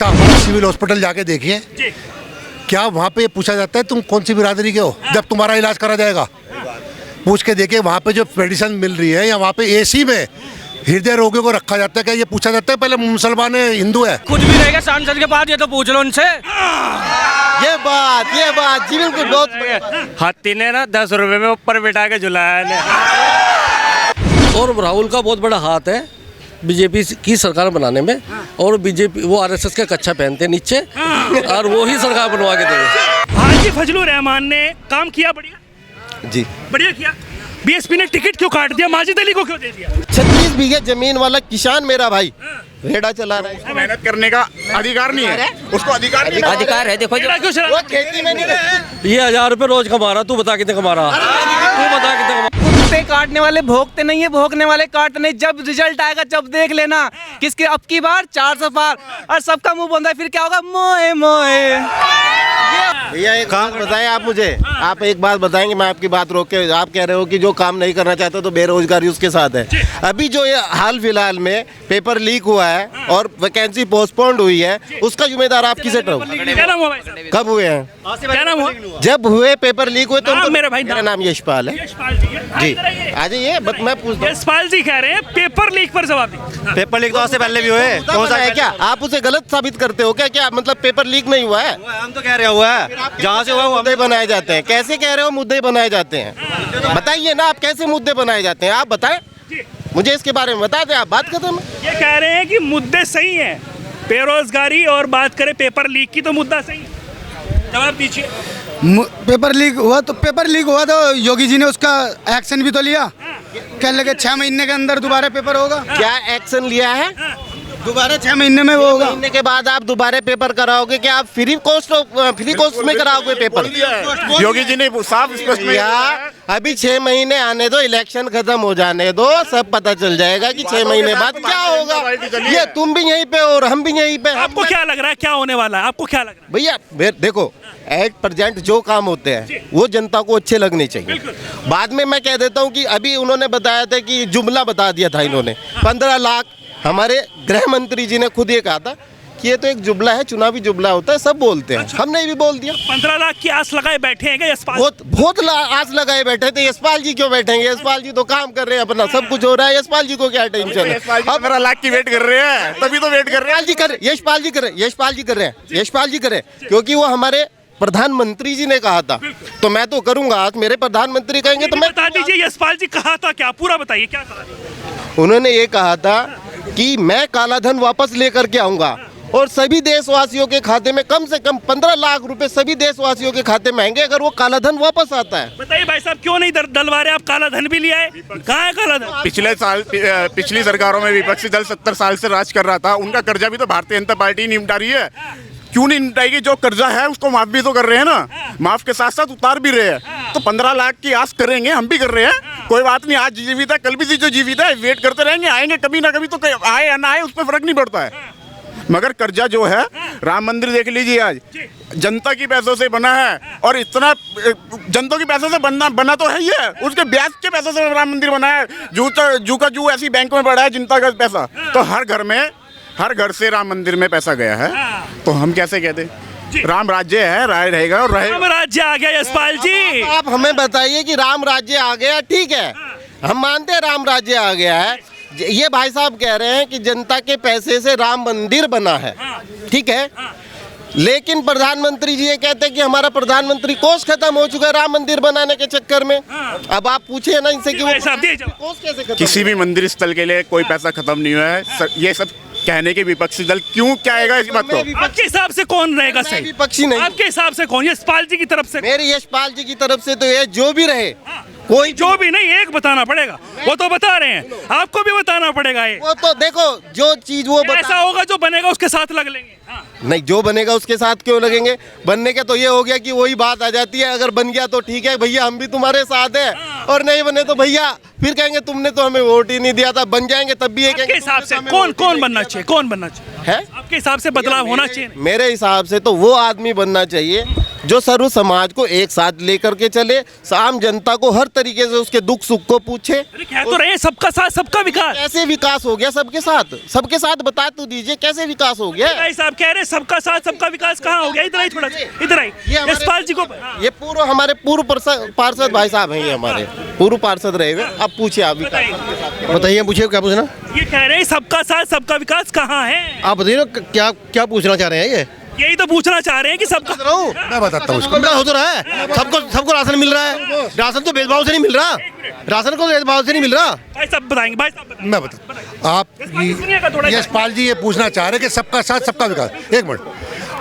हमारा civil hospital जाके देखिए, क्या वहाँ पे पूछा जाता है तुम कौन सी बिरादरी के हो जब तुम्हारा इलाज करा जाएगा? पूछ के देखिए वहाँ पे जो मेडिसिन मिल रही है, या वहाँ पे एसी में हृदय रोगियों को रखा जाता है, क्या ये पूछा जाता है पहले मुसलमान है हिंदू है? कुछ भी रहेगा सांसद के पास, ये तो पूछ लो उनसे। ये बात जी बिल्कुल बहुत। हाथी ने ना 10 रुपए में ऊपर बिठा के झुलाया ने। और राहुल का बहुत बड़ा हाथ है बीजेपी की सरकार बनाने में, और बीजेपी वो आरएसएस का कच्छा पहनते हैं नीचे, और वो ही सरकार बनवा के देंगे। हाजी फजलुर रहमान ने काम किया बढ़िया जी, बढ़िया किया। बीएसपी ने टिकट क्यों काट दिया, माजिद अली को क्यों दे दिया? 36 बीघे जमीन वाला किसान मेरा भाई रेड़ा चला रहा है। मेहनत करने का अधिकार नहीं है उसको, अधिकार है। देखो क्यों चला? वो खेती में नहीं। ये 1000 रुपये रोज कमा रहा, तू बता कितने कमा रहा? तू बता कितने कमा? कुत्ते काटने वाले भोगते नहीं है, भोगने वाले काटने। जब रिजल्ट आएगा जब देख लेना किसके अब की बार 400 पार, और सबका मुंह बंद है, फिर क्या होगा? मोए मोए। भैया एक बात बताएं आप मुझे, आप एक बात बताएंगे, मैं आपकी बात रोक के, आप कह रहे हो कि जो काम नहीं करना चाहता तो बेरोजगारी उसके साथ है। अभी जो ये हाल फिलहाल में पेपर लीक हुआ है और वैकेंसी पोस्टपोन्ड हुई है, उसका जिम्मेदार आप किसे ठहराओगे? क्या नाम हुआ भाई साहब? कब हुए हैं? क्या नाम हुआ? जब हुए पेपर लीक हुए तो नाम मेरा भाई, मेरा नाम यशपाल है यशपाल जी है। जी। आ जाइए, मैं पूछता हूँ। यशपाल जी कह रहे हैं पेपर लीक पर जवाब दी। पेपर लीक तो उससे पहले भी हुए। कौन सा है क्या? आप उसे गलत साबित करते हो क्या? क्या मतलब पेपर लीक नहीं हुआ है? हम तो कह रहे हुआ है, जहाँ से हुआ मुद्दे बनाए जाते हैं। कैसे कह रहे हो मुद्दे बनाए जाते हैं? बताइए ना, आप कैसे मुद्दे बनाए जाते हैं? आप बताएं मुझे, इसके बारे में बता दें। आप बात खत्म है। ये कह रहे हैं कि मुद्दे सही हैं, बेरोजगारी और बात करें पेपर लीक की तो मुद्दा सही है। जवाब दीजिए। पेपर लीक हुआ तो योगी जी ने उसका एक्शन भी तो लिया। कहने लगे 6 महीने के अंदर दोबारा पेपर होगा। क्या एक्शन लिया है? दोबारा 6 महीने में वो होगा। महीने के बाद आप दोबारा पेपर कराओगे? क्या आप फ्री कॉस्ट में कराओगे पेपर? योगी जी ने साफ स्पष्ट या अभी 6 महीने आने दो, इलेक्शन खत्म हो जाने दो, सब पता चल जाएगा कि 6 महीने बाद क्या होगा। ये तुम भी यहीं पे और हम भी यहीं पे। आपको क्या लग रहा है क्या होने वाला है? आपको क्या लग रहा है? भैया देखो, एट प्रेजेंट जो काम होते हैं वो जनता को अच्छे लगने चाहिए। बाद में मैं कह देता हूँ कि अभी उन्होंने बताया था कि जुमला बता दिया था इन्होंने 15 लाख। हमारे गृह मंत्री जी ने खुद ये कहा था कि ये तो एक जुमला है, चुनावी जुमला होता है, सब बोलते हैं। हमने भी बोल दिया। 15 लाख की आस लगाए बैठे हैं क्या यशपाल? बहुत आस लगाए बैठे थे। यशपाल जी क्यों बैठेंगे? यशपाल जी तो काम कर रहे हैं अपना, सब कुछ हो रहा है। यशपाल जी को क्या टेंशन है? 15 लाख की वेट कर रहे हैं, तभी तो वेट कर रहे हैं। यशपाल जी कर रहे हैं क्योंकि वो हमारे प्रधानमंत्री जी ने कहा था, तो मैं तो करूंगा। आज मेरे प्रधानमंत्री कहेंगे तो मैं बता दीजिए यशपाल जी कहा था क्या, पूरा बताइए क्या कहा? उन्होंने ये कहा था कि मैं काला धन वापस लेकर के आऊंगा और सभी देशवासियों के खाते में कम से कम 15 लाख रुपए सभी देशवासियों के खाते में आएंगे अगर वो काला धन वापस आता है। बताइए भाई साहब, क्यों नहीं डलवारे? आप काला धन भी लिया है, कहाँ है काला धन? पिछले साल पिछली सरकारों में विपक्षी दल 70 साल से राज कर रहा था, उनका कर्जा भी तो भारतीय जनता पार्टी निपटा रही है। क्यों नहीं निपटाएगी? जो कर्जा है उसको माफ भी तो कर रहे हैं ना, माफ के साथ साथ उतार भी रहे हैं। तो 15 लाख की आस करेंगे, हम भी कर रहे हैं। कोई बात नहीं, आज जीवित है कल भी जो जीवित है वेट करते रहेंगे, आएंगे कभी ना कभी तो, आए या ना आए उस पर फर्क नहीं पड़ता है। मगर कर्जा जो है, राम मंदिर देख लीजिए, आज जनता की पैसों से बना है, और इतना जनता की पैसों से बना तो है ही है, उसके ब्याज के पैसों से राम मंदिर बना है। जू का जू ऐसी बैंक में पड़ा है जनता का पैसा, तो हर घर से राम मंदिर में पैसा गया है। तो हम कैसे कहते? राम राज्य है, राय रहेगा और रहेगा। राम राज्य आ गया यशपाल जी। आप हमें बताइए कि राम राज्य आ गया, ठीक है, हम मानते हैं राम राज्य आ गया है। ये भाई साहब कह रहे हैं कि जनता के पैसे से राम मंदिर बना है, ठीक है, लेकिन प्रधानमंत्री जी ये कहते हैं कि हमारा प्रधानमंत्री कोष खत्म हो चुका है राम मंदिर बनाने के चक्कर में। अब आप पूछिए ना इनसे कि वो कोष कैसे खत्म? किसी भी मंदिर स्थल के लिए कोई पैसा खत्म नहीं हुआ है। ये सब कहने के विपक्षी दल क्यों क्या आएगा इस बात को? आपके हिसाब से कौन रहेगा सही? विपक्षी नहीं, आपके हिसाब से कौन? यशपाल जी की तरफ से? मेरे यशपाल जी की तरफ से तो ये जो भी रहे, कोई जो भी नहीं, एक बताना पड़ेगा। वो तो बता रहे हैं, आपको भी बताना पड़ेगा। ये वो तो देखो जो चीज वो ऐसा होगा जो बनेगा उसके साथ लग लेंगे। नहीं, जो बनेगा उसके साथ क्यों लगेंगे? बनने के तो ये हो गया कि वही बात आ जाती है, अगर बन गया तो ठीक है भैया हम भी तुम्हारे साथ है, और नहीं बने तो भैया फिर कहेंगे तुमने तो हमें वोट ही नहीं दिया था। बन जाएंगे तब भी आपके हिसाब से कौन बनना चाहिए? कौन बनना चाहिए है? आपके हिसाब से बदलाव होना चाहिए? मेरे हिसाब से तो वो आदमी बनना चाहिए जो सर्व समाज को एक साथ लेकर के चले, आम जनता को हर तरीके से उसके दुख सुख को पूछे। अरे कह तो रहे हैं सबका साथ सबका विकास। कैसे विकास हो गया सबके साथ? सबके साथ बता तो दीजिए कैसे विकास हो गया? भाई साहब कह रहे हैं सबका साथ सबका विकास कहाँ हो गया? इधर आई, थोड़ा इधर आई, यशपाल जी को। ये पूर्व हमारे पूर्व पार्षद भाई साहब हैं, ये हमारे पूर्व पार्षद रहे हुए। अब पूछिए, आप बताइए, पूछिए क्या पूछना। ये कह रहे हैं सबका साथ सबका विकास कहाँ है? आप बताइए ना, क्या क्या पूछना चाह रहे हैं? ये यही तो पूछना चाह रहे हैं कि सबका। मैं बताता हूँ उसको। हो तो रहा है, सबको राशन मिल रहा है। राशन तो भेदभाव से नहीं मिल रहा, राशन को भेदभाव से नहीं मिल रहा। भाई साहब बताएंगे, भाई साहब बताएंगे। मैं बता, आप सुनिएगा थोड़ा। यशपाल जी ये पूछना चाह रहे हैं कि सबका साथ सबका विकास। एक मिनट,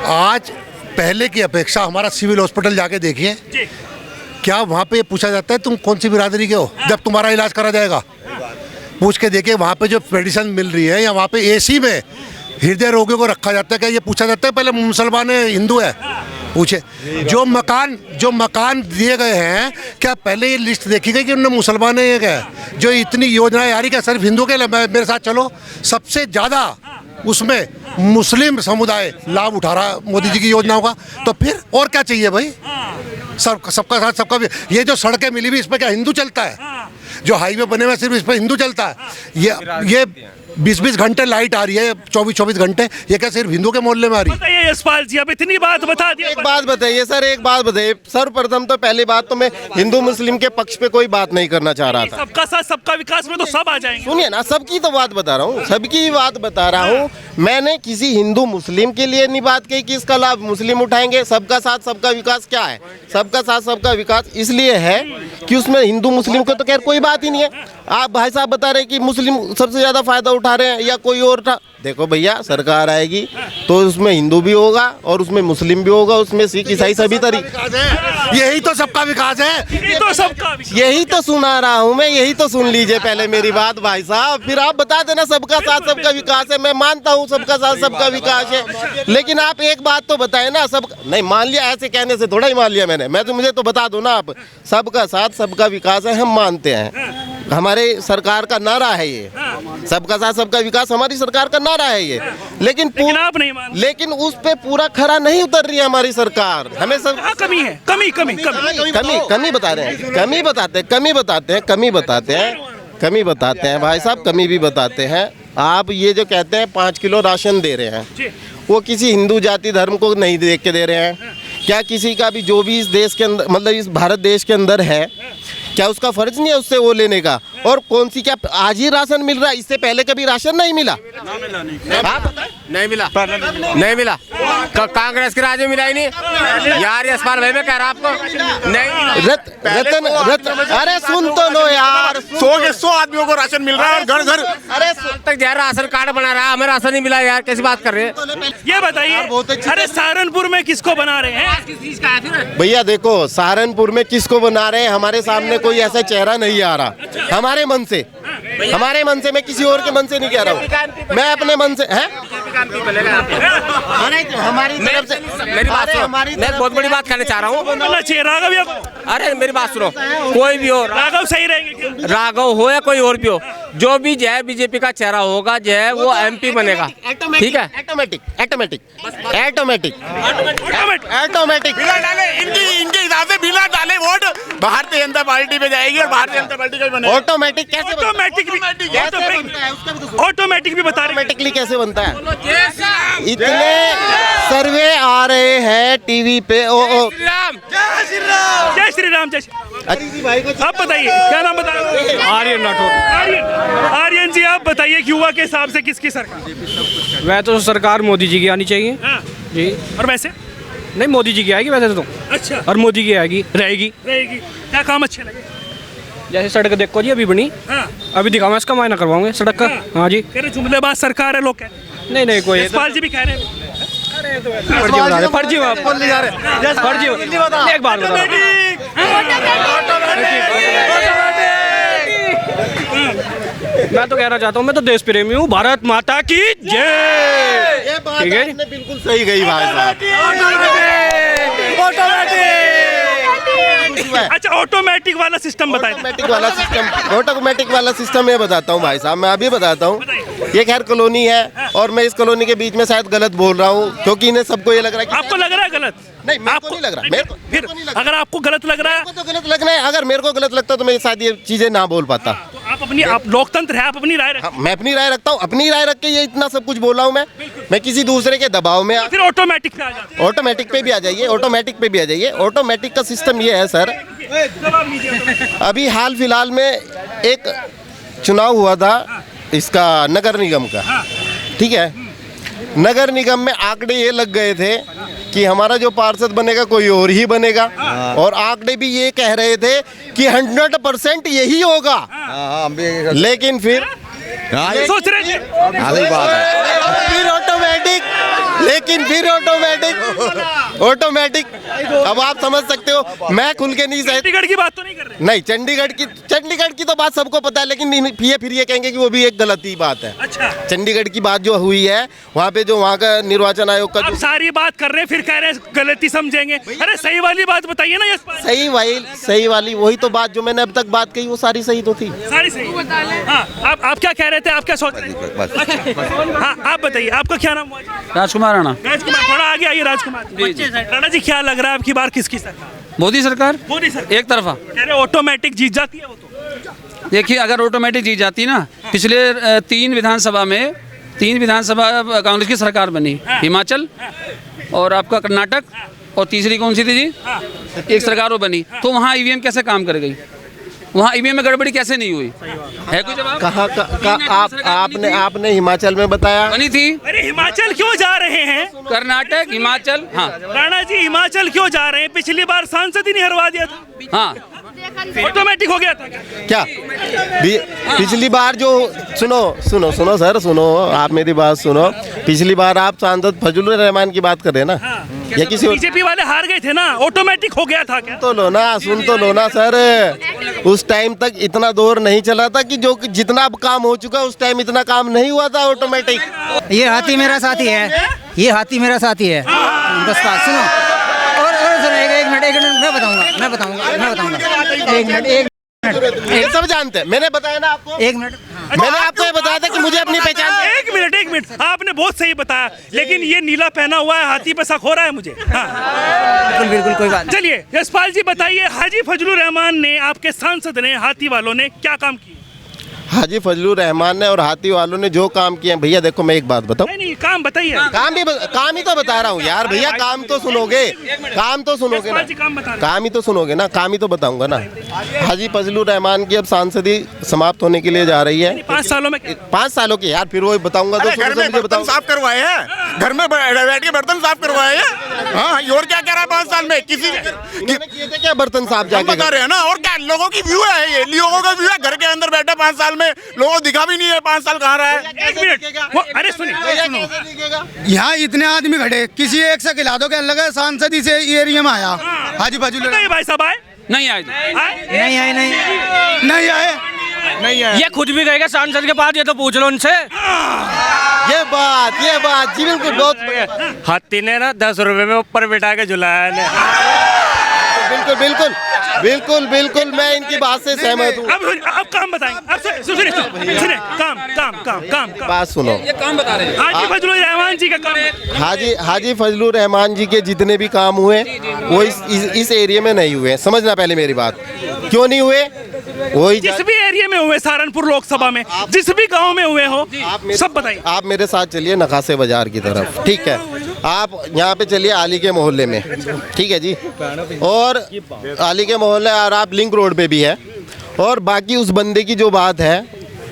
आज पहले की अपेक्षा हमारा सिविल हॉस्पिटल जाके देखिए, क्या वहाँ पे पूछा जाता है तुम कौन सी बिरादरी के हो जब तुम्हारा इलाज करा जाएगा? पूछ के देखिए वहाँ पे जो मेडिसिन मिल रही है, या वहाँ पे एसी में हृदय रोगियों को रखा जाता है, क्या ये पूछा जाता है पहले मुसलमान है हिंदू है? पूछे। जो मकान दिए गए हैं, क्या पहले ये लिस्ट देखी गई कि उनने मुसलमान है ये क्या? जो इतनी योजनाएं आ रही, क्या सिर्फ हिंदू के लिए? मेरे साथ चलो, सबसे ज़्यादा उसमें मुस्लिम समुदाय लाभ उठा रहा मोदी जी की योजनाओं का। तो फिर और क्या चाहिए भाई? सबका साथ सबका भी। ये जो सड़कें मिली हुई, इसमें क्या हिंदू चलता है? जो हाईवे बने हुए सिर्फ इस पर हिंदू चलता है? ये 20-20 घंटे लाइट आ रही है, 24-24 घंटे, ये क्या सिर्फ हिंदू के मोहल्ले में आ रही है? बताइए यशपाल जी, अब इतनी बात बता दी। एक बात बताइए सर, एक बात बताइए। सर्वप्रथम तो पहली बात तो मैं हिंदू मुस्लिम के पक्ष पे कोई बात नहीं करना चाह रहा था। सबका साथ सबका विकास में तो सब आ जाएंगे। सुनिए ना, सबकी तो बात बता रहा हूँ, सबकी बात बता रहा हूँ। मैंने किसी हिंदू मुस्लिम के लिए नहीं बात कही कि इसका लाभ मुस्लिम उठाएंगे। सबका साथ सबका विकास क्या है? सबका साथ सबका विकास इसलिए है कि उसमें हिंदू मुस्लिम को तो खैर कोई बात ही नहीं है। आप भाई साहब बता रहे हैं कि मुस्लिम सबसे ज़्यादा फायदा उठा रहे हैं या कोई और था। देखो भैया, सरकार आएगी तो उसमें हिंदू भी होगा और उसमें मुस्लिम भी होगा, उसमें सिख ईसाई सभी तरीके। यही तो सबका विकास है, यही तो सुना रहा हूँ मैं, यही तो सुन लीजिए पहले मेरी बात भाई साहब, फिर आप बता देना सबका साथ सबका विकास है। मैं मानता हूँ सबका साथ सबका विकास है, लेकिन आप एक बात तो बताए ना। सब नहीं मान लिया, ऐसे कहने से थोड़ा ही मान लिया मैं तो मुझे तो बता दो ना आप। सबका साथ सबका विकास है, हम मानते हैं, हमारे सरकार का नारा है ये। सबका साथ सबका विकास हमारी सरकार का नारा है ये, लेकिन आप नहीं मान। लेकिन उस पे पूरा खरा नहीं उतर रही है हमारी सरकार। हमें सब कमी है, कमी बता रहे हैं, कमी बताते हैं भाई साहब, कमी भी बताते हैं। आप ये जो कहते हैं 5 किलो राशन दे रहे हैं, वो किसी हिंदू जाति धर्म को नहीं देख के दे रहे हैं क्या? किसी का भी जो भी इस देश के अंदर, मतलब इस भारत देश के अंदर है, क्या उसका फर्ज नहीं है उससे वो लेने का? और कौन सी, क्या आज ही राशन मिल रहा है? इससे पहले कभी राशन नहीं मिला? नहीं मिला। कांग्रेस के राज में मिला ही नहीं यार। यशपाल भाई मैं कह रहा आपको नहीं। रतन अरे सुन तो लो यार, 100 आदमियों को राशन मिल रहा है और घर घर। अरे तक यार राशन कार्ड बना रहा है, हमें राशन नहीं मिला यार, कैसी बात कर रहे हैं? ये बताइए, अरे सहारनपुर में किसको बना रहे हैं? भैया देखो, सहारनपुर में किसको बना रहे हैं? हमारे सामने कोई ऐसा चेहरा नहीं आ रहा। हमारे मन से मैं किसी और के मन से नहीं कह रहा हूँ, मैं अपने मन से है। अरे हमारी तरफ से मेरी बात सुनो, मैं बहुत बड़ी बात कहना चाह रहा हूँ। राघव, अरे मेरी बात सुनो, कोई भी हो, राघव सही रहेंगे, राघव हो या कोई और भी हो, जो भी जो है बीजेपी का चेहरा होगा, जो है वो MP बनेगा, ठीक है? ऑटोमेटिक बिना डाले, इनके हिसाब से बिना डाले वोट भारतीय जनता पार्टी पे जाएगी और भारतीय जनता पार्टी का ही बनेगा। ऑटोमेटिक कैसे? ऑटोमेटिक भी बता रहे हैं। ऑटोमेटिकली कैसे बनता है? इतने सर्वे आ रहे हैं टीवी पे। जय श्री राम। आप बताइए, क्या नाम बताइए? आर्यन राठौर। आर्यन जी, आप बताइए कि युवा के हिसाब से किसकी सरकार? वह तो सरकार मोदी जी की आनी चाहिए। हाँ। जी। और वैसे? नहीं, मोदी जी की आएगी वैसे तो। अच्छा। और मोदी की आएगी, रहेगी। क्या काम अच्छे लगे? जैसे सड़क देखो जी, अभी बनी। हाँ। अभी दिखाऊंगा, इसका मायना करवाऊंगे सड़क का। हाँ जी। कह रहे जुमलेबाज सरकार है, लोग कह रहे हैं। नहीं कोई यशपाल जी भी कह रहे हैं। फर्जी एक बात बता, मैं तो कहना चाहता हूँ, मैं तो देश प्रेमी हूँ। भारत माता की जय। ठीक है, बिल्कुल सही गई भाई साहब। कुछ हुआ है। अच्छा ऑटोमेटिक वाला सिस्टम बताइए। ऑटोमेटिक वाला सिस्टम मैं बताता हूँ भाई साहब, मैं अभी बताता हूँ। ये खैर कॉलोनी है और मैं इस कॉलोनी के बीच में शायद गलत बोल रहा हूँ, क्योंकि इन्हें सबको ये लग रहा है कि आपको लग रहा है गलत? नहीं, मेरे को नहीं लग रहा। फिर अगर आपको गलत लग रहा है तो गलत लगना है। अगर मेरे को गलत लगता तो मैं शायद ये चीजें ना बोल पाता। तो आप लोकतंत्र है, आप अपनी राय रखें। मैं अपनी राय रखता हूँ, अपनी राय रख के ये इतना सब कुछ बोला हूँ मैं किसी दूसरे के दबाव में। फिर ऑटोमेटिक पे आ जाते हैं। ऑटोमेटिक पे भी आ जाइए, ऑटोमेटिक पे भी आ जाइए। ऑटोमेटिक का सिस्टम ये है सर, अभी हाल फिलहाल में एक चुनाव हुआ था इसका नगर निगम का, ठीक है। नगर निगम में आंकड़े ये लग गए थे कि हमारा जो पार्षद बनेगा कोई और ही बनेगा, और आंकड़े भी ये कह रहे थे कि 100% यही होगा। लेकिन फिर सोच रहे थे फिर ऑटोमेटिक अब आप समझ सकते हो। मैं खुल के नहीं सहती। चंडीगढ़ की बात तो नहीं कर रहे? नहीं, चंडीगढ़ की तो बात सबको पता है, लेकिन फिर ये कहेंगे कि वो भी एक गलत ही बात है। अच्छा, चंडीगढ़ की बात जो हुई है वहाँ पे, जो वहाँ का निर्वाचन आयोग का आप सारी बात कर रहे हैं फिर कह रहे हैं गलती समझेंगे। अरे सही वाली बात बताइए ना। सही वाली वही तो बात जो मैंने अब तक बात कही वो सारी सही तो थी। सारी सही। हाँ, आप क्या कह रहे थे? आप क्या सोच रहे थे? अच्छा, हाँ आप बताइए, आपका क्या नाम हुआ? राजकुमार राणा। राजकुमार, थोड़ा आगे आइए। राजकुमार राणा जी, क्या लग रहा है आपकी बार किसकी सरकार? मोदी सरकार मोदी सरकार। एक तरफा। कह रहे ऑटोमेटिक जीत जाती है वो तो। देखिए, अगर ऑटोमेटिक जीत जाती ना, पिछले 3 विधानसभा में 3 विधानसभा कांग्रेस की सरकार बनी, हिमाचल और आपका कर्नाटक, और तीसरी कौन सी थी जी, एक सरकार वो बनी, तो वहाँ ईवीएम कैसे काम कर गई? वहाँ ईवीएम में गड़बड़ी कैसे नहीं हुई है? कोई जवाब? आपने हिमाचल में बताया बनी थी। अरे हिमाचल क्यों जा रहे हैं? कर्नाटक, हिमाचल। हाँ राणा जी, हिमाचल क्यों जा रहे हैं? पिछली बार सांसद ही नहीं हरवा दिया था। हाँ, ऑटोमेटिक हो गया था क्या? पिछली बार जो सुनो सर, आप मेरी बात सुनो। पिछली बार आप सांसद फजलुर रहमान की बात कर रहे हैं ना? या किसी बीजेपी वाले हार गए थे ना, ऑटोमेटिक हो गया था क्या? सुन तो लो ना सर। उस टाइम तक इतना दौर नहीं चला था कि जो जितना अब काम हो चुका उस टाइम इतना काम नहीं हुआ था ऑटोमेटिक। ये हाथी मेरा साथी है, ये हाथी मेरा साथी है। बस बात सुनो। और सुनो, एक मिनट मैं बताऊंगा। एक सब जानते हैं, मैंने बताया ना आपको। एक मिनट, मैंने आपको ये बताया था कि मुझे अपनी पहचान। एक मिनट, आपने बहुत सही बताया, लेकिन ये नीला पहना हुआ है, हाथी पे शक हो रहा है मुझे। हाँ। बिल्कुल कोई बात। चलिए यशपाल जी बताइए, हाजी फजलुर रहमान ने, आपके सांसद ने, हाथी वालों ने क्या काम किया? हाजी फजलुर रहमान ने और हाथी वालों ने जो काम किए हैं, भैया देखो मैं एक बात बताऊं। नहीं, काम बताइए। काम ही तो बता रहा हूँ यार भैया। काम तो सुनोगे ना, काम ही तो सुनोगे ना, काम ही तो बताऊंगा ना। हाजी फजलुर रहमान की अब सांसदी समाप्त होने के लिए जा रही है 5 सालों में। 5 सालों की यार, फिर वो बताऊंगा तो घर में बर्तन साफ करवाए हैं, घर में बैठ के बर्तन साफ करवाए हैं। हाँ, और क्या कह रहा है 5 साल में? किसी किए थे क्या बर्तन साफ जाके? बता रहे हैं ना। और क्या लोगों की व्यू है, ये लोगों का व्यू है। घर के अंदर बैठा 5 साल में, लोगों को दिखा भी नहीं है 5 साल कहाँ रहा है। 1 मिनट, अरे सुनिए, यहाँ इतने आदमी खड़े, किसी एक से खिला दो, क्या लगा सांसद से एरिया में आया हाजी फजलुर। भाई साहब आए? नहीं आए, नहीं आए। ये खुद भी गएगा सांसद के पास, ये तो पूछ लो उनसे। ये बात जी बिल्कुल, बहुत हाथी ने ना 10 रुपए में ऊपर बिठा के झुलाया। बिल्कुल मैं इनकी बात से सहमत हूँ। अब काम बताएंगे। अब सुनिए, काम बात सुनो। ये काम बता रहे हैं हाजी फजलुर रहमान जी का काम। हाजी फजलुर रहमान जी के जितने भी काम हुए वो इस एरिया में नहीं हुए। समझना पहले मेरी बात, क्यों नहीं हुए? वही जिस भी एरिया में हुए, सहारनपुर लोकसभा में जिस भी गांव में हुए हो, सब बताइए। आप मेरे साथ चलिए नखासे बाजार की तरफ, ठीक है? आप यहाँ पे चलिए आली के मोहल्ले में, ठीक है जी? और आली के मोहल्ले, और आप लिंक रोड पे भी है। और बाकी उस बंदे की जो बात है,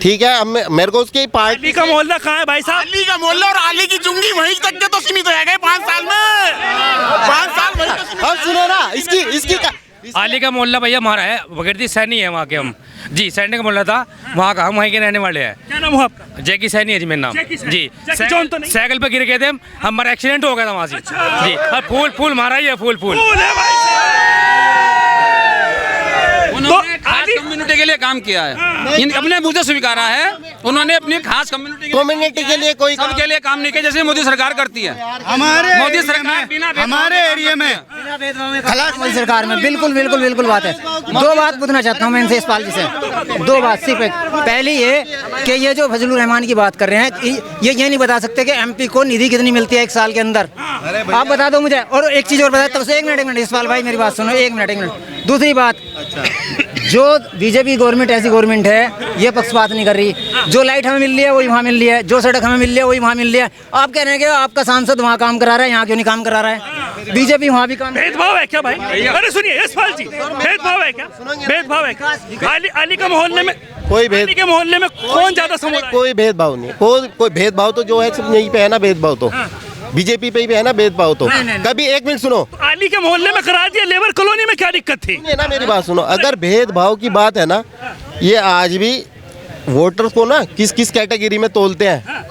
ठीक है, अब मेरे को उसकी पार्टी का मोहल्ला कहाँ है भाई साहब? आली का मोहल्ला और आली की चुंगी वहीं तक के तो सीमित रह गए 5 साल में। 5 साल वहीं तो। अब सुनो ना, इसकी आली का मोहल्ला भैया हमारा है, बगैरती सैनी है वहाँ के हम जी। सैनी का मोहल्ला था वहाँ का, हम वहीं के रहने वाले हैं। क्या नाम हुआ आपका? जैकी सैनी है जी मेरा नाम जी। जॉन तो नहीं? साइकिल पे गिर गए थे, हमारा एक्सीडेंट हो गया था वहाँ से जी। और फूल मारा ही है, फूल तो आली कम्युनिटी के लिए काम किया है, इन अपने मुझे स्वीकारा है, उन्होंने अपनी खास कम्युनिटी के लिए कोई सबके लिए काम नहीं किया जैसे मोदी सरकार करती है। हमारे मोदी सरकार हमारे एरिया में मोदी सरकार में बिल्कुल बिल्कुल बिल्कुल बात है। दो बात पूछना चाहता हूँ मैं इनसे, यशपाल जी से, दो बात सिर्फ एक। पहली ये कि ये जो फजलुर रहमान की बात कर रहे हैं, ये नहीं बता सकते कि एमपी को निधि कितनी मिलती है एक साल के अंदर, आप बता दो मुझे। और एक चीज़ और बता, तब से एक मिनट यशपाल भाई मेरी बात सुनो, एक मिनट। दूसरी बात, जो बीजेपी गवर्नमेंट ऐसी गवर्नमेंट है ये पक्षपात नहीं कर रही, जो लाइट हमें मिल रही है वही वहाँ मिल रही है, जो सड़क हमें मिल रही है वही वहाँ मिल रही है। आप कह रहे हैं कि आपका सांसद वहाँ काम करा रहा है, यहाँ क्यों नहीं काम करा रहा है? बीजेपी वहाँ भी काम। भेदभाव है क्या भाई? अरे सुनिए यशपाल जी, भेदभाव है क्या? भेदभाव है क्या? अली के मोहल्ले में कोई भेद के मोहल्ले में कौन ज्यादा समुदाय? कोई भेदभाव नहीं, कोई भेदभाव तो जो है सब यहीं पे है ना, भेदभाव तो बीजेपी पे ही है ना, भेदभाव तो कभी। एक मिनट सुनो, अली के मोहल्ले में करा दिया, लेबर कॉलोनी में क्या दिक्कत थी? ये ना मेरी बात सुनो, अगर भेदभाव की बात है ना, ये आज भी वोटर को ना किस किस कैटेगरी में तोलते हैं,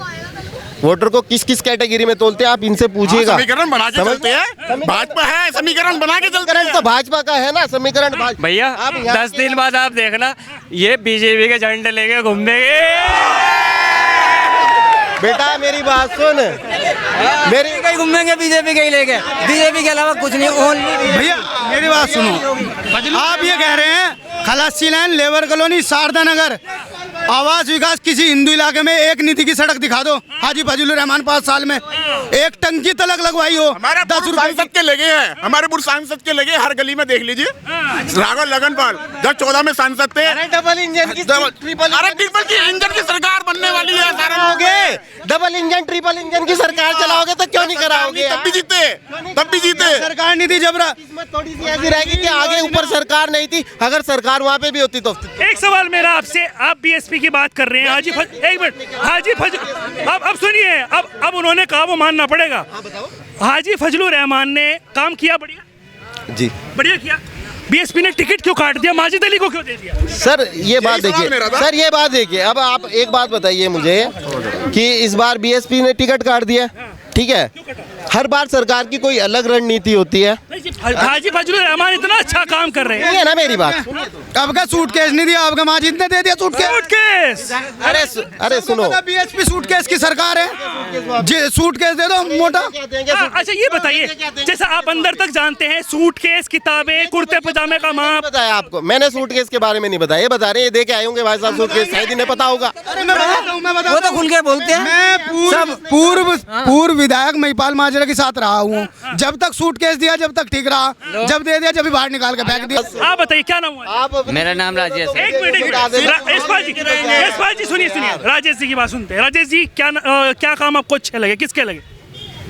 वोटर को किस किस कैटेगरी में तोलते हैं, आप इनसे पूछिएगा। समीकरण बना के चलते हैं, भाजपा है समीकरण बना के चलते हैं, तो भाजपा का है ना समीकरण। भैया 10 दिन बाद आप देखना ये बीजेपी के झंडे लेके घूमेंगे। बेटा मेरी बात सुन, मेरी कहीं घूमेंगे बीजेपी के ही लेके, बीजेपी के अलावा कुछ नहीं। ओनली भैया मेरी बात सुनो, आप ये कह रहे हैं खलासी लाइन, लेबर कॉलोनी, शारदा नगर, आवास विकास, किसी हिंदू इलाके में एक नीति की सड़क दिखा दो। हाजी फजलुर रहमान 5 साल में एक टंकी तलक लगवाई हो, हमारे 10 सांसद के लगे हैं, हमारे पूर्व सांसद के लगे, हर गली में देख लीजिए। राघव लगनपाल जब 14 में सांसद थे, डबल इंजन की ट्रिपल की इंजन की सरकार बनने वाली है, डबल इंजन ट्रिपल इंजन की सरकार चलाओगे तो क्यों नहीं कराओगे? तब भी जीते। सरकार नहीं थी जब थोड़ी सी ऐसी रहेगी कि आगे ऊपर सरकार नहीं थी, अगर सरकार वहाँ पे भी होती तो। एक सवाल मेरा आपसे, आप बीएसपी की बात कर रहे हैं, एक मिनट, हाजी फजल, अब सुनिए, अब उन्होंने कहा वो मानना पड़ेगा। हाजी फजलुर रहमान ने काम किया बढ़िया जी, बढ़िया किया। बीएसपी ने टिकट क्यों काट दिया, माजिद अली को क्यों दे दिया? सर ये बात देखिए, सर ये बात देखिए, अब आप एक बात बताइए मुझे कि इस बार बीएसपी ने टिकट काट दिया, ठीक है, हर बार सरकार की कोई अलग रणनीति होती है। हाजी फजलुर रहमान इतना अच्छा काम कर रहे हैं, ये ना मेरी बात। आपका सूटकेस नहीं दिया, आपका माजिद ने दे दिया सूटकेस। अरे सुनो, बीएसपी सूटकेस की सरकार है जी, सूटकेस दे दो मोटा। अच्छा ये बताइए, जैसे आप अंदर तक जानते हैं, सूटकेस, किताबें, कुर्ते पजामे का माप बताया आपको मैंने, सूटकेस के बारे में नहीं बताया, ये बता रहे हैं, ये दे के आए होंगे भाई साहब सूटकेस, शायद इन्हें पता होगा। वो तो खुल के बोलते हैं। मैं पूर्व विधायक महिपाल माजरा के साथ रहा हूँ, जब तक सूटकेस दिया जब तक ठीक रहा, जब दे दिया जब बाहर निकाल के फेंक दिया। आप बताइए क्या नाम हुआ? आप मेरा नाम राजेश है। एक मिनट यशपाल जी सुनिए, राजेश जी की बात सुनते हैं। राजेश जी क्या काम आपको अच्छे लगे, किसके लगे?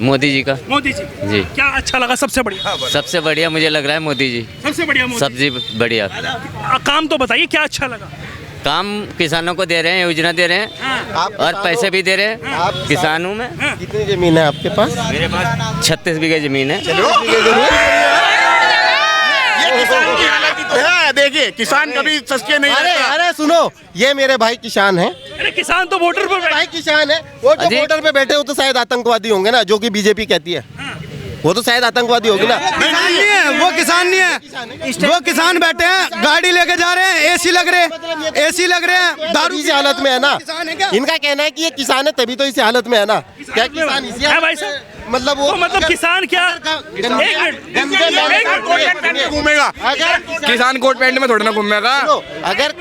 मोदी जी का। मोदी जी जी। क्या अच्छा लगा सबसे बढ़िया? सबसे बढ़िया मुझे लग रहा है मोदी जी, सबसे बढ़िया मोदी। सबसे बढ़िया। काम तो बताइए क्या अच्छा लगा? काम किसानों को दे रहे हैं, योजना दे रहे हैं, और पैसे भी दे रहे हैं किसानों में। कितनी जमीन है आपके पास? मेरे पास 36 बीघे जमीन है। देखिए किसान कभी सस्ते नहीं रहता। अरे सुनो, ये मेरे भाई किसान हैं। अरे किसान तो वोटर पर भाई किसान है, वो जो वोटर पे बैठे हो तो शायद आतंकवादी होंगे ना, जो कि बीजेपी कहती है, वो तो शायद आतंकवादी होगी ना। किसान नहीं है वो, किसान नहीं है वो, किसान बैठे हैं, गाड़ी लेके जा रहे हैं, एसी लग रहे हैं, दारू इसी हालत में है ना। इनका कहना है कि ये किसान है तभी तो इसी हालत में है ना। क्या किसान इसी है भाई साहब? मतलब वो मतलब किसान क्या घूमेगा, किसान कोट पैंट में थोड़ा ना घूमेगा। अगर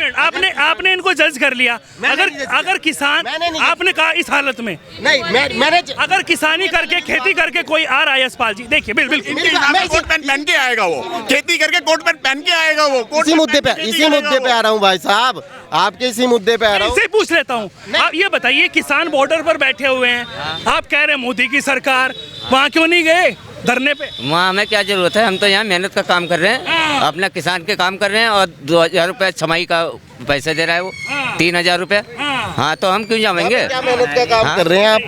आपने इनको जज कर लिया। अगर किसान, आपने कहा इस हालत में नहीं, मैंने अगर किसानी करके, खेती करके कोई आ रहा है यशपाल जी, देखिए बिल्कुल कोट पैंट पहन के आएगा वो, खेती करके कोट पैंट पहन के आएगा वो। इसी मुद्दे पे आ रहा हूँ भाई साहब, आपके इसी मुद्दे पे आ रहा हूँ। इससे पूछ लेता हूँ, आप ये बताइए, किसान बॉर्डर पर बैठे हुए हैं, आप कह रहे हैं मोदी की सरकार, वहाँ क्यों नहीं गए धरने पे? वहाँ हमें क्या जरूरत है, हम तो यहाँ मेहनत का काम कर रहे हैं, अपना किसान के काम कर रहे हैं, और 2000 रुपये छमाही का पैसे दे रहा है वो, 3000 रुपये। हाँ तो हम क्यों जाएंगे? क्या मेहनत का काम कर रहे हैं आप?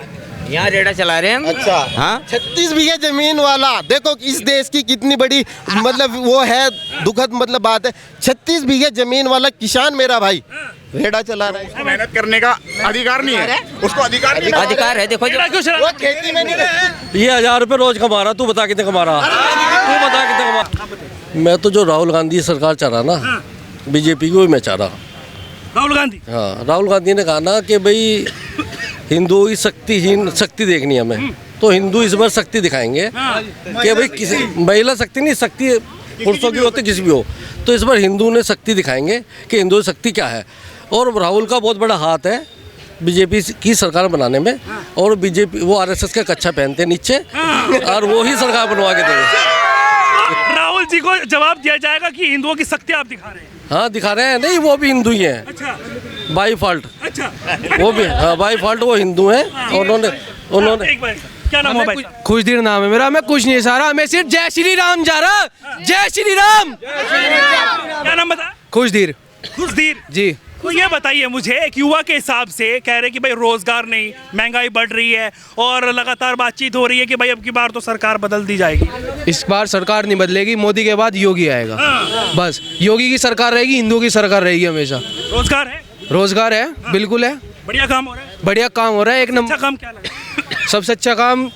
यहाँ रेड़ा चला रहे हैं हम। अच्छा, हाँ 36 बीघे जमीन वाला, देखो इस देश की कितनी बड़ी मतलब वो है, दुखद मतलब बात है। 36 बीघे जमीन वाला किसान मेरा भाई रेड़ा चला रहा है। मेहनत करने का अधिकार नहीं है उसको, अधिकार है। देखो वो खेती में नहीं, ये 1000 रुपये रोज कमा रहा, तू बता कितने कमा रहा, तू बता कितने कमा। मैं तो जो राहुल गांधी सरकार चला ना, बीजेपी को भी मैं चाह रहा। राहुल गांधी। हाँ, राहुल गांधी ने कहा ना कि भाई हिंदू की शक्ति देखनी है हमें, तो हिंदू इस बार शक्ति दिखाएंगे कि भाई किसी महिला शक्ति नहीं, शक्ति पुरुषों की होती किसी भी हो, तो इस बार हिंदू ने शक्ति दिखाएंगे कि हिंदू शक्ति क्या है। और राहुल का बहुत बड़ा हाथ है बीजेपी की सरकार बनाने में, और बीजेपी वो आरएसएस का कच्छा पहनते हैं नीचे, और वो ही सरकार बनवा के देंगे। राहुल जी को जवाब दिया जाएगा कि हिंदुओं की शक्ति आप दिखा रहे हैं। हाँ, दिखा रहे हैं, नहीं वो भी हिंदू ही हैं। अच्छा। By fault. अच्छा। वो भी, हाँ, बाई फॉल्ट वो हिंदू हैं। उन्होंने एक बार क्या नाम है भाई? खुशदीर नाम है मेरा, मैं कुछ नहीं सारा, मैं सिर्फ जय श्री राम जा रहा। जय श्री राम। क्या नाम बता? खुशदीर। खुशदीर जी। तो ये बताइए मुझे, एक युवा के हिसाब से कह रहे कि भाई रोजगार नहीं, महंगाई बढ़ रही है, और लगातार बातचीत हो रही है कि भाई अब की बार तो सरकार बदल दी जाएगी। इस बार सरकार नहीं बदलेगी, मोदी के बाद योगी आएगा। बस योगी की सरकार रहेगी, हिंदू की सरकार रहेगी हमेशा। रोजगार है? रोजगार है, बिल्कुल है। बढ़िया काम हो रहा है? बढ़िया काम हो रहा है, एक नंबर। अच्छा काम क्या लगा? सबसे अच्छा काम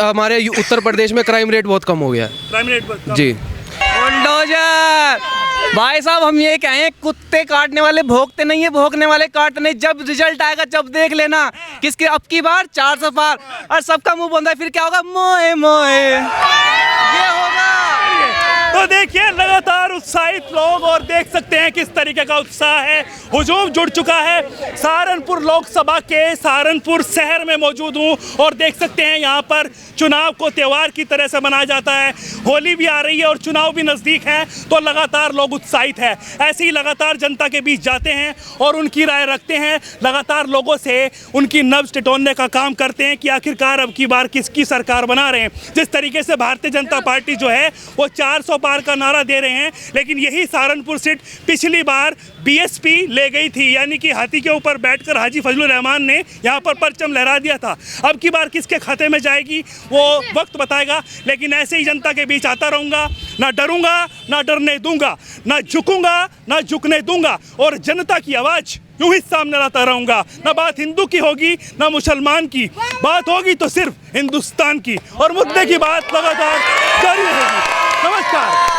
हमारे उत्तर प्रदेश में क्राइम रेट बहुत कम हो गया है। क्राइम रेट बहुत कम। जी। बुलडोजर भाई साहब, हम ये कहें, कुत्ते काटने वाले भोंकते नहीं है, भोंकने वाले काटते नहीं। जब रिजल्ट आएगा जब देख लेना किसके अब की बार 400 पार, और सबका मुंह बंद है, फिर क्या होगा? मोए मोए, ये होगा। तो देखिए लगातार उत्साहित लोग, और देख सकते हैं किस तरीके का उत्साह है, हुजूम जुड़ चुका है। सहारनपुर लोकसभा के सहारनपुर शहर में मौजूद हूँ, और देख सकते हैं यहाँ पर चुनाव को त्योहार की तरह से मनाया जाता है। होली भी आ रही है और चुनाव भी नज़दीक है, तो लगातार लोग उत्साहित है। ऐसे ही लगातार जनता के बीच जाते हैं और उनकी राय रखते हैं, लगातार लोगों से उनकी नब्ज टिटोलने का काम करते हैं कि आखिरकार अब की बार किसकी सरकार बना रहे हैं। जिस तरीके से भारतीय जनता पार्टी जो है वो 400 पार का नारा दे रहे हैं, लेकिन यही सहारनपुर सीट पिछली बार बीएसपी ले गई थी, यानी कि हाथी के ऊपर बैठकर हाजी फजलुर रहमान ने यहाँ पर परचम लहरा दिया था। अब की बार किसके खाते में जाएगी वो वक्त बताएगा, लेकिन ऐसे ही जनता के बीच आता रहूँगा, ना डरूंगा ना डरने दूंगा, ना झुकूंगा ना झुकने दूंगा, और जनता की आवाज़ यूं ही सामने लाता रहूंगा। ना बात हिंदू की होगी ना मुसलमान की, बात होगी तो सिर्फ हिंदुस्तान की, और मुद्दे की बात लगातार जारी रहेगी। नमस्कार।